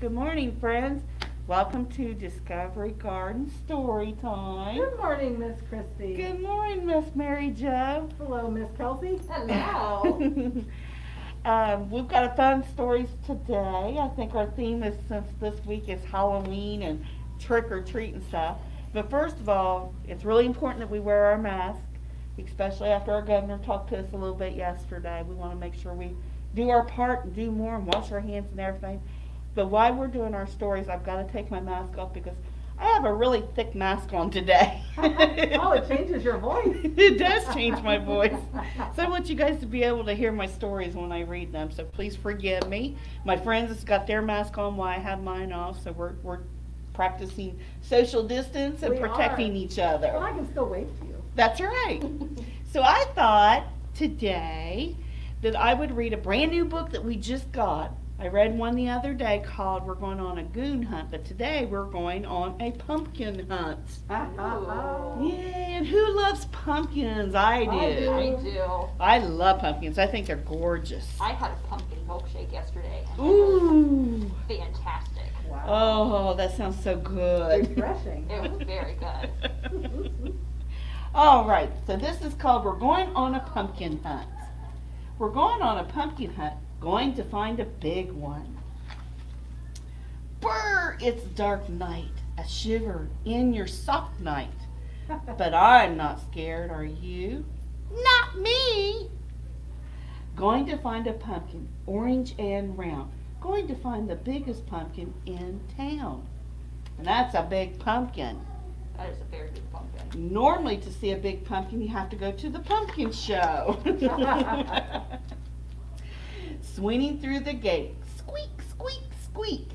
Good morning, friends. Welcome to Discovery Garden Story Time. Good morning, Miss Krysti. Good morning, Miss Maryjo. Hello, Miss Kelsey. Hello. We've got a fun stories today. I think our theme is, since this week is Halloween and trick or treat and stuff. But first of all, it's really important that we wear our mask, especially after our governor talked to us a little bit yesterday. We want to make sure we do our part and do more and wash our hands and everything. But while we're doing our stories, I've got to take my mask off because I have a really thick mask on today. Oh, it changes your voice. It does change my voice. So I want you guys to be able to hear my stories when I read them. So please forgive me. My friends have got their mask on while I have mine off. So we're practicing social distance and We protecting are. each other. Well, I can still wave to you. That's right. So I thought today that I would read a brand new book that we just got. I read one the other day called We're Going on a Goon Hunt, but today we're going on a pumpkin hunt. Ooh. Yay, and who loves pumpkins? I do. I I do. I love pumpkins. I think they're gorgeous. I had a pumpkin milkshake yesterday. And Ooh. It was fantastic. Wow. Oh, that sounds so good. Refreshing. It was very good. All right, so this is called We're Going on a Pumpkin Hunt. We're going on a pumpkin hunt, going to find a big one. Brr, it's dark night, a shiver in your soft night. But I'm not scared, are you? Not me! Going to find a pumpkin, orange and round. Going to find the biggest pumpkin in town. And that's a big pumpkin. That is a very big pumpkin. Normally, to see a big pumpkin, you have to go to the pumpkin show. Swinging through the gate, squeak, squeak, squeak.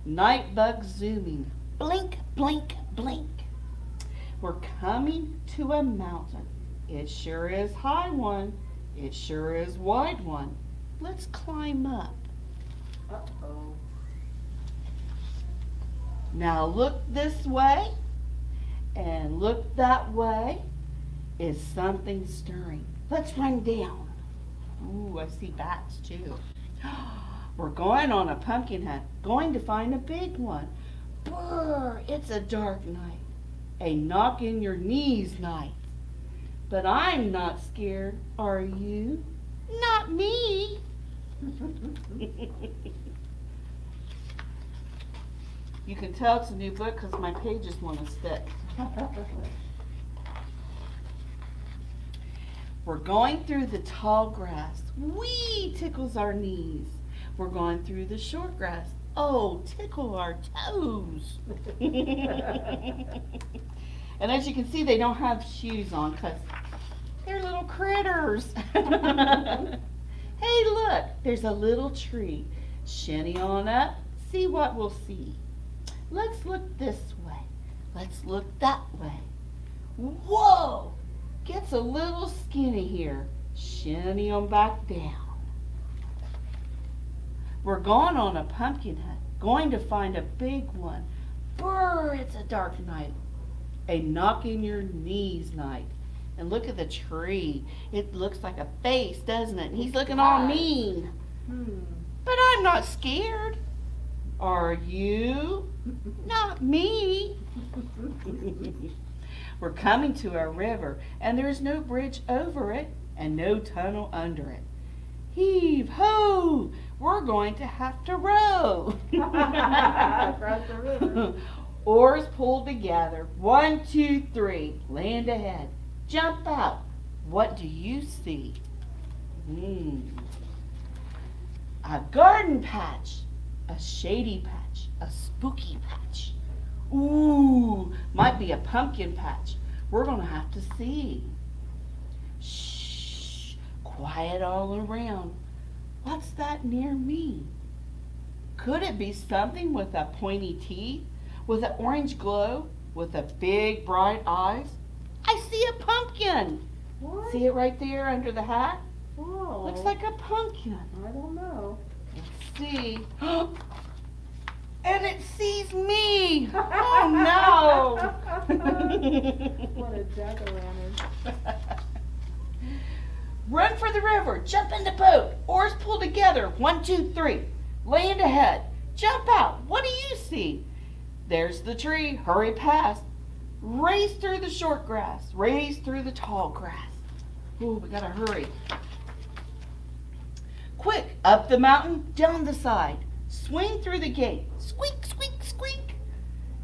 Night bugs zooming, blink, blink, blink. We're coming to a mountain. It sure is high one. It sure is wide one. Let's climb up. Uh-oh. Now look this way and look that way. Is something stirring? Let's run down. Ooh, I see bats too. We're going on a pumpkin hunt, going to find a big one. Brr, it's a dark night, a knock in your knees night. But I'm not scared, are you? Not me. You can tell it's a new book because my pages want to stick. We're going through the tall grass. Wee, tickles our knees. We're going through the short grass. Oh, tickle our toes. And as you can see, they don't have shoes on because they're little critters. Hey, look, there's a little tree. Shinny on up, see what we'll see. Let's look this way. Let's look that way. Whoa! Gets a little skinny here. Shinny on back down. We're going on a pumpkin hunt, going to find a big one. Brr, it's a dark night, a knock in your knees night. And look at the tree. It looks like a face, doesn't it? And he's looking all mean. But I'm not scared. Are you? Not me. We're coming to a river, and there's no bridge over it, and no tunnel under it. Heave ho! We're going to have to row. Across the river. Oars pulled together. 1, 2, 3. Land ahead. Jump out. What do you see? A garden patch. A shady patch. A spooky patch. Ooh, might be a pumpkin patch. We're going to have to see. Shh, quiet all around. What's that near me? Could it be something with a pointy teeth, with an orange glow, with a big bright eyes? I see a pumpkin. What? See it right there under the hat? Whoa. Looks like a pumpkin. I don't know. Let's see. And it sees me. Oh no. What a jack-o'-lantern. Run for the river. Jump in the boat. Oars pull together. 1, 2, 3. Land ahead. Jump out. What do you see? There's the tree. Hurry past. Race through the short grass. Race through the tall grass. Ooh, we gotta hurry. Quick, up the mountain, down the side. Swing through the gate. Squeak, squeak, squeak.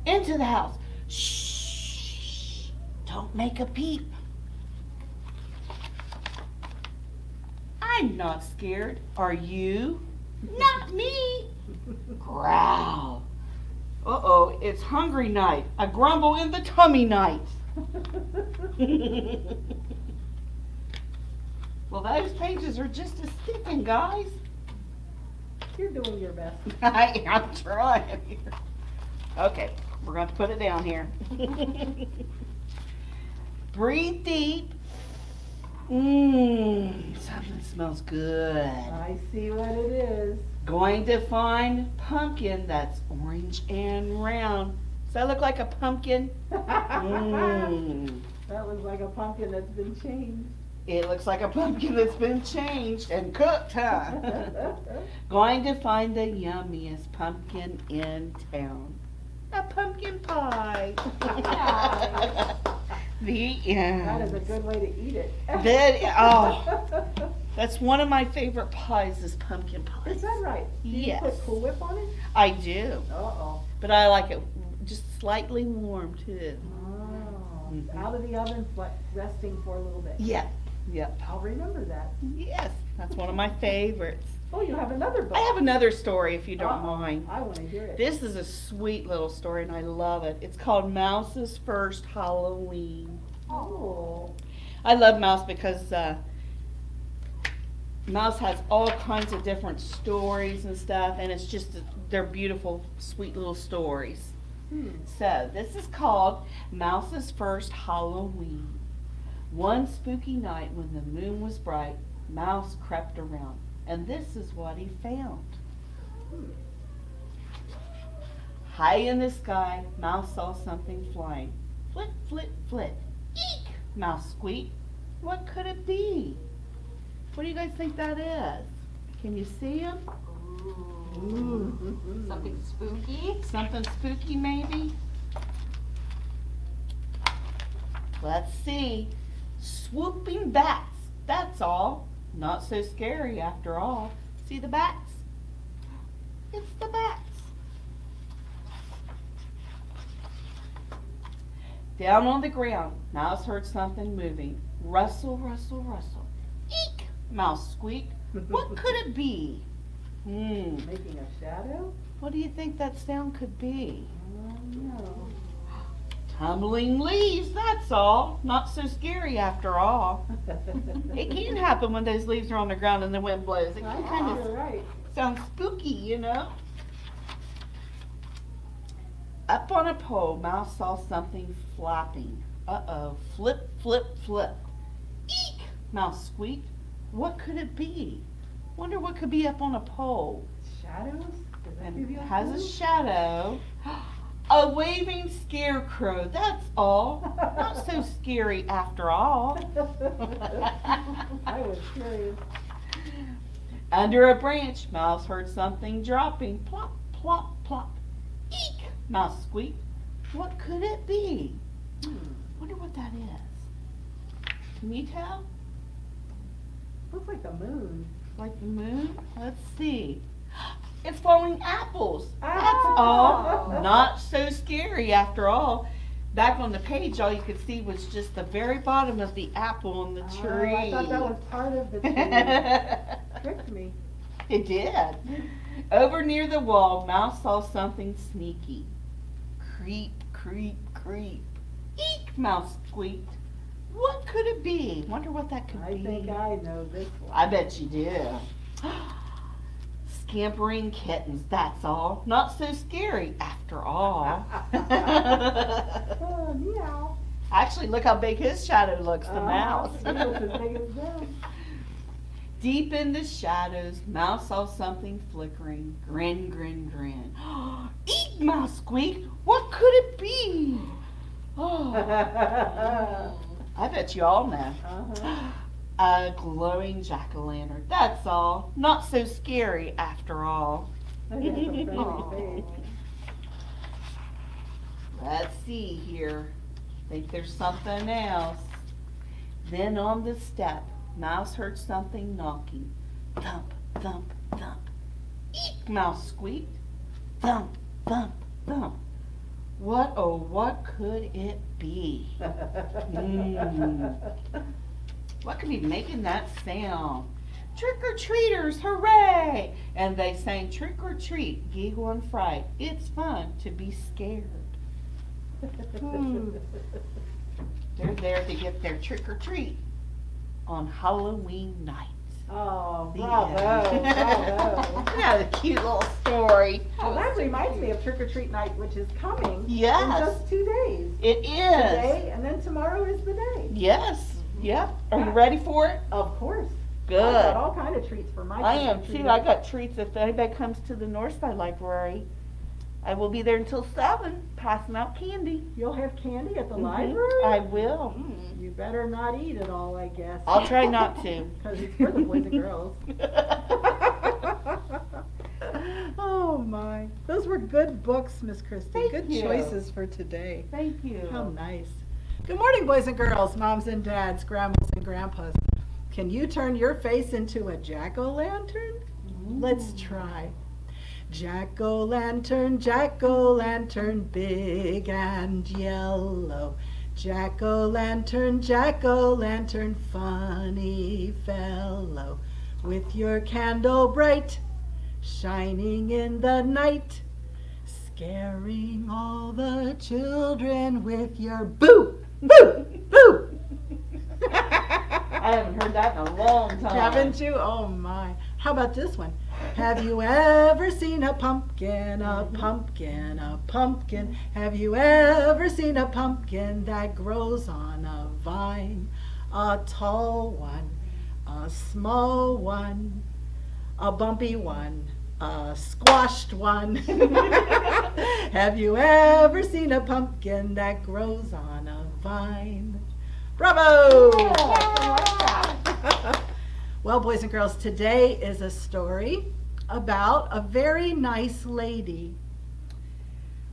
Into the house. Shh. Don't make a peep. I'm not scared. Are you? Not me. Growl. Uh-oh, it's hungry night. A grumble in the tummy night. Well, those pages are just a sticking, guys. You're doing your best. I'm trying here. Okay, we're going to put it down here. Breathe deep. Something smells good. I see what it is. Going to find pumpkin that's orange and round. Does that look like a pumpkin? Mmm. That looks like a pumpkin that's been changed. It looks like a pumpkin that's been changed and cooked, huh? Going to find the yummiest pumpkin in town. A pumpkin pie. The end. That is a good way to eat it. That's one of my favorite pies is pumpkin pie. Is that right? Do you Yes. put Cool Whip on it? I do. Uh-oh. But I like it just slightly warm too. Oh. Mhm. Out of the oven, resting for a little bit. Yeah. Yep. I'll remember that. Yes. That's one of my favorites. Oh, you have another book. I have another story if you don't Uh-oh. mind. I want to hear it. This is a sweet little story and I love it. It's called Mouse's First Halloween. Oh. I love Mouse because Mouse has all kinds of different stories and stuff, and it's just, they're beautiful, sweet little stories. So, this is called Mouse's First Halloween. One spooky night when the moon was bright, Mouse crept around, and this is what he found. High in the sky, Mouse saw something flying. Flit, flit, flit. Eek! Mouse squeaked. What could it be? What do you guys think that is? Can you see him? Ooh. Something spooky. Something spooky maybe? Let's see. Swooping bats. That's all. Not so scary after all. See the bats? It's the bats. Down on the ground, Mouse heard something moving. Rustle, rustle, rustle. Eek! Mouse squeaked. What could it be? Making a shadow? What do you think that sound could be? No. Tumbling leaves, that's all. Not so scary after all. It can happen when those leaves are on the ground and the wind blows. It can kind You're of right. sound spooky, you know. Up on a pole, Mouse saw something flapping. Uh-oh, flip, flip, flip. Eek! Mouse squeaked. What could it be? Wonder what could be up on a pole. Shadows? Does that And give you it a has a clue? shadow. A waving scarecrow, that's all. Not so scary after all. I was curious. Under a branch, Mouse heard something dropping. Plop, plop, plop. Eek! Mouse squeaked. What could it be? Wonder what that is. Can you tell? Looks like the moon. Like the moon? Let's see. It's falling apples. That's Ah! all. Not so scary after all. Back on the page, all you could see was just the very bottom of the apple on the tree. Oh, I thought that was part of the tree. Tricked me. It did. Over near the wall, Mouse saw something sneaky. Creep, creep, creep. Eek! Mouse squeaked. What could it be? Wonder what that could I be. think I know this one. I bet you do. Scampering kittens, that's all. Not so scary after all. Oh, meow. Actually, look how big his shadow looks, the mouse. He looks as big as them. Deep in the shadows, Mouse saw something flickering. Grin, grin, grin. Eek! Mouse squeaked. What could it be? Oh, I bet you all know. Uh-huh. A glowing jack-o'-lantern, that's all. Not so scary after all. That's a friendly Aw. face. Let's see here. Think there's something else. Then on the step, Mouse heard something knocking. Thump, thump, thump. Eek, Mouse squeaked. Thump, thump, thump. What, oh, what could it be? What could be making that sound? Trick-or-treaters, hooray! And they sang trick or treat, giggle and fright. It's fun to be scared. They're there to get their trick or treat on Halloween night. Oh, The bravo, end. bravo. Isn't that a cute little story? Well, that reminds me of Trick or Treat Night, which is coming Yes. in just 2 days. It is. Today, and then tomorrow is the day. Yes. Yep. Are you ready for it? Of course. Good. I've got all kind of treats for my I am trick-or-treaters. too. I got treats if anybody comes to the Northside Library. I will be there until 7, passing out candy. You'll have candy at the Mhm. library? I will. You better not eat it all, I guess. I'll try not to. Because it's for the boys and girls. Oh my. Those were good books, Miss Krysti. Thank Good you. choices for today. Thank you. How nice. Good morning, boys and girls, moms and dads, grandmas and grandpas. Can you turn your face into a jack-o'-lantern? Let's try. Jack-o'-lantern, big and yellow. Jack-o'-lantern, funny fellow. With your candle bright, shining in the night, scaring all the children with your boo, boo, boo. I haven't heard that in a long time. Haven't you? Oh my. How about this one? Have you ever seen a pumpkin, a pumpkin, a pumpkin? Have you ever seen a pumpkin that grows on a vine? A tall one, a small one, a bumpy one, a squashed one. Have you ever seen a pumpkin that grows on a vine? Bravo! Well, boys and girls, today is a story about a very nice lady.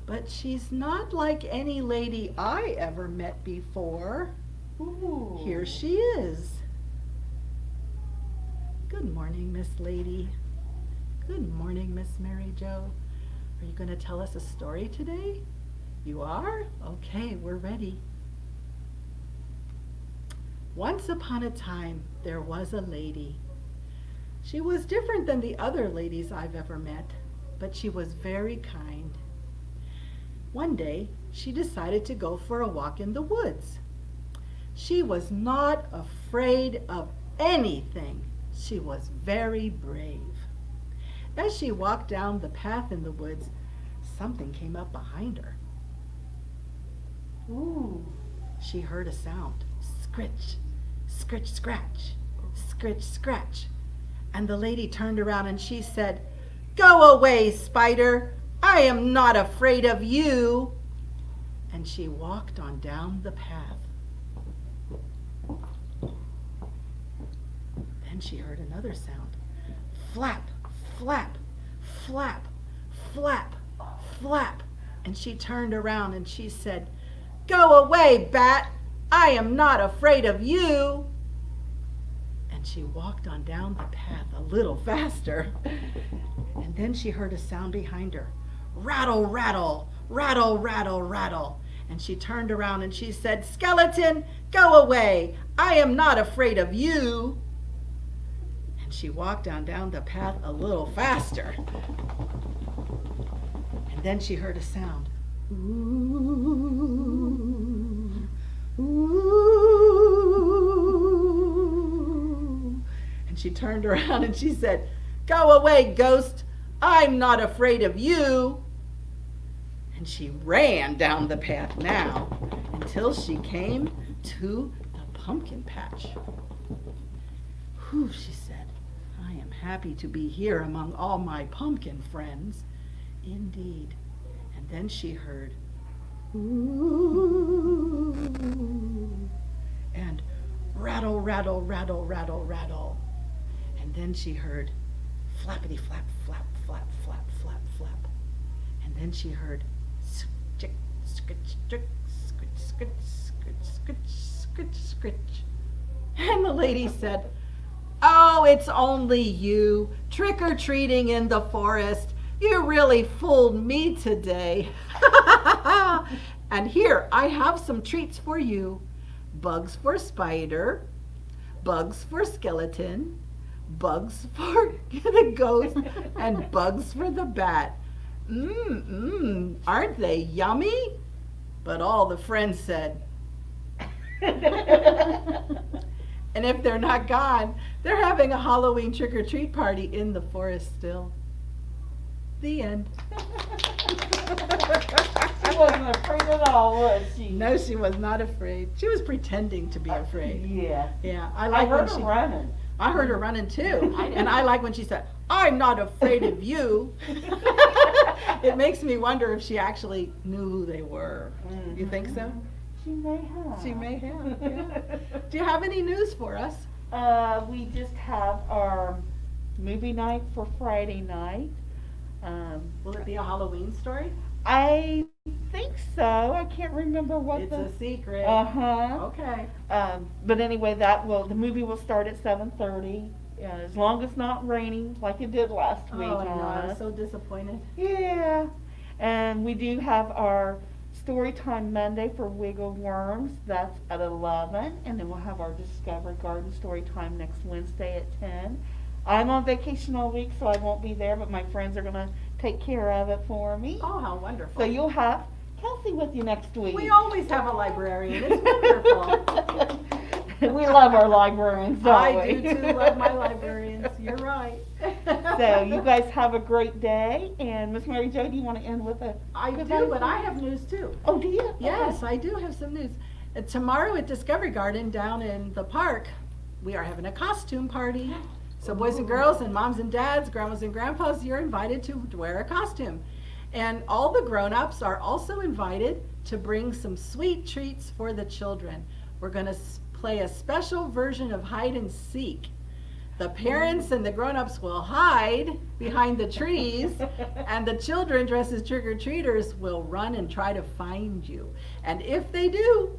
But she's not like any lady I ever met before. Ooh. Here she is. Good morning, Miss Lady. Good morning, Miss Maryjo. Are you going to tell us a story today? You are? Okay, we're ready. Once upon a time, there was a lady. She was different than the other ladies I've ever met, but she was very kind. One day, she decided to go for a walk in the woods. She was not afraid of anything. She was very brave. As she walked down the path in the woods, something came up behind her. Ooh. She heard a sound. Scritch, scritch, scratch, scritch, scratch. And the lady turned around and she said, "Go away, spider. I am not afraid of you." And she walked on down the path. Then she heard another sound. Flap, flap, flap, flap, flap. And she turned around and she said, "Go away, bat. I am not afraid of you." And she walked on down the path a little faster. And then she heard a sound behind her. Rattle, rattle, rattle, rattle, rattle. And she turned around and she said, "Skeleton, go away. I am not afraid of you." And she walked on down the path a little faster. And then she heard a sound. Ooh, ooh. And she turned around and she said, "Go away, ghost. I'm not afraid of you." And she ran down the path now until she came to the pumpkin patch. "Whew," she said, "I am happy to be here among all my pumpkin friends." Indeed. And then she heard, "Ooh," and rattle, rattle, rattle, rattle, rattle. And then she heard, flappity flap, flap, flap, flap, flap. Then she heard scritch, scritch, scritch, scritch, scritch, scritch, scritch, scritch. And the lady said, "Oh, it's only you, trick-or-treating in the forest. You really fooled me today. And here, I have some treats for you. Bugs for spider, bugs for skeleton, bugs for the ghost, and bugs for the bat. Aren't they yummy?" But all the friends said, and if they're not gone, they're having a Halloween trick-or-treat party in the forest still. The end. She wasn't afraid at all, was she? No, she was not afraid. She was pretending to be afraid. Yeah. Yeah, I like heard when her running. I heard her running too. I did. And I like when she said, "I'm not afraid of you." It makes me wonder if she actually knew who they were. You think so? She may have. She may have, yeah. Do you have any news for us? We just have our movie night for Friday night. Will it be a Halloween story? I think so. I can't remember what It's the. a secret. Uh-huh. Okay. But anyway, the movie will start at 7:30. As long as it's not raining like it did last week. Oh, I know. on I was us. so disappointed. Yeah. And we do have our story time Monday for Wiggle Worms. That's at 11. And then we'll have our Discovery Garden story time next Wednesday at 10. I'm on vacation all week, so I won't be there, but my friends are going to take care of it for me. Oh, how wonderful. So you'll have Kelsey with you next week. We always have a librarian. It's wonderful. We love our librarians, don't I we? do too love my librarians. You're right. So you guys have a great day. And Miss Mary Jo, do you want to end with a I goodbye do, but song? I have news too. Oh, do you? Yes, I do have some news. Tomorrow at Discovery Garden down in the park, we are having a costume party. So boys and girls and moms and dads, grandmas and grandpas, you're invited to wear a costume. And all the grown-ups are also invited to bring some sweet treats for the children. We're going to play a special version of hide and seek. The parents and the grown-ups will hide behind the trees, and the children dressed as trick-or-treaters will run and try to find you. And if they do,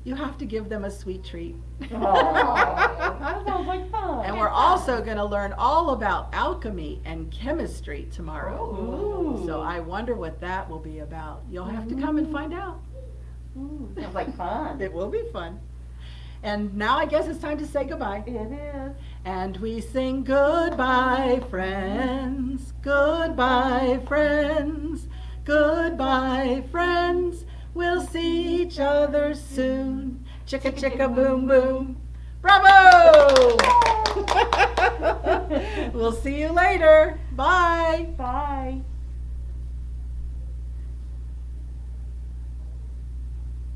you have to give them a sweet treat. Oh, that sounds like fun. And we're also going to learn all about alchemy and chemistry tomorrow. Ooh. So I wonder what that will be about. You'll have to come and find out. Ooh, sounds like fun. It will be fun. And now I guess it's time to say goodbye. It is. And we sing goodbye, friends. Goodbye, friends. Goodbye, friends. We'll see each other soon. Chicka chicka boom boom. Bravo! We'll see you later. Bye. Bye.